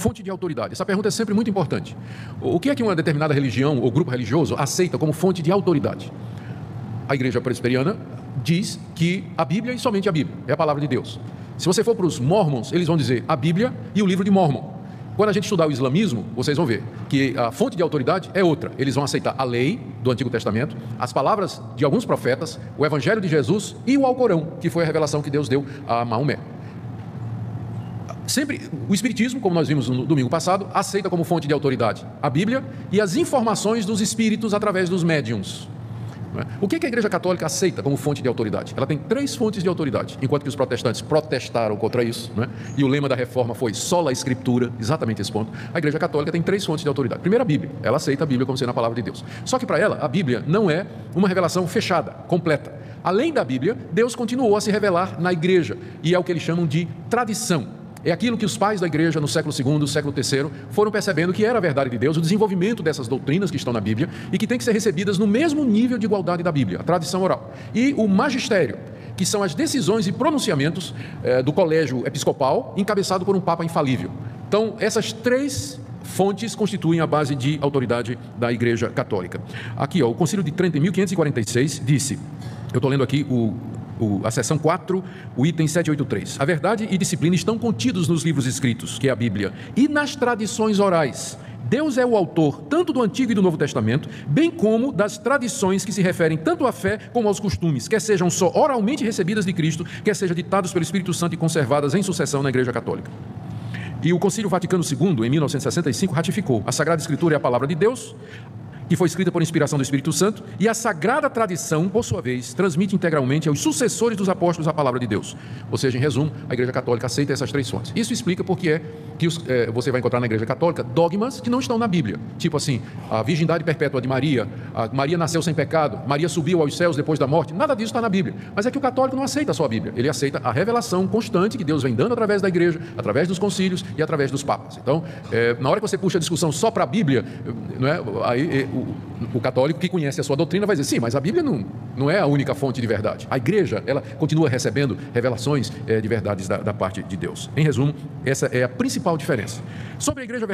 fonte de autoridade? Essa pergunta é sempre muito importante. O que é que uma determinada religião ou grupo religioso aceita como fonte de autoridade? A Igreja Presbiteriana diz que a Bíblia e somente a Bíblia é a palavra de Deus. Se você for para os Mormons, eles vão dizer a Bíblia e o livro de Mormon. Quando a gente estudar o islamismo, vocês vão ver que a fonte de autoridade é outra. Eles vão aceitar a lei do Antigo Testamento, as palavras de alguns profetas, o Evangelho de Jesus e o Alcorão, que foi a revelação que Deus deu a Maomé. Sempre o Espiritismo, como nós vimos no domingo passado, aceita como fonte de autoridade a Bíblia e as informações dos espíritos através dos médiuns. O que a Igreja Católica aceita como fonte de autoridade? Ela tem 3 fontes de autoridade, enquanto que os protestantes protestaram contra isso, e o lema da reforma foi sola escritura, exatamente esse ponto. A Igreja Católica tem 3 fontes de autoridade. Primeiro, a Bíblia. Ela aceita a Bíblia como sendo a palavra de Deus. Só que para ela, a Bíblia não é uma revelação fechada, completa. Além da Bíblia, Deus continuou a se revelar na Igreja, e é o que eles chamam de tradição. É aquilo que os pais da igreja no século II, século III, foram percebendo que era a verdade de Deus, o desenvolvimento dessas doutrinas que estão na Bíblia e que tem que ser recebidas no mesmo nível de igualdade da Bíblia, a tradição oral. E o magistério, que são as decisões e pronunciamentos do colégio episcopal, encabeçado por um papa infalível. Então, essas 3 fontes constituem a base de autoridade da Igreja Católica. Aqui, o Concílio de Trento, em 1546, disse, eu estou lendo aqui a seção 4, o item 783. A verdade e disciplina estão contidos nos livros escritos, que é a Bíblia, e nas tradições orais. Deus é o autor tanto do Antigo e do Novo Testamento, bem como das tradições que se referem tanto à fé como aos costumes, quer sejam só oralmente recebidas de Cristo, quer sejam ditados pelo Espírito Santo e conservadas em sucessão na Igreja Católica. E o Concílio Vaticano II, em 1965, ratificou: a Sagrada Escritura é a palavra de Deus, que foi escrita por inspiração do Espírito Santo, e a sagrada tradição, por sua vez, transmite integralmente aos sucessores dos apóstolos a palavra de Deus. Ou seja, em resumo, a Igreja Católica aceita essas 3 fontes. Isso explica porque é que você vai encontrar na Igreja Católica dogmas que não estão na Bíblia. Tipo assim, a virgindade perpétua de Maria, Maria nasceu sem pecado, Maria subiu aos céus depois da morte. Nada disso está na Bíblia. Mas é que o católico não aceita só a Bíblia. Ele aceita a revelação constante que Deus vem dando através da Igreja, através dos concílios e através dos papas. Então, na hora que você puxa a discussão só para a Bíblia, não é? Aí o católico que conhece a sua doutrina vai dizer, sim, mas a Bíblia não é a única fonte de verdade. A Igreja, ela continua recebendo revelações de verdades da parte de Deus. Em resumo, essa é a principal diferença. Sobre a Igreja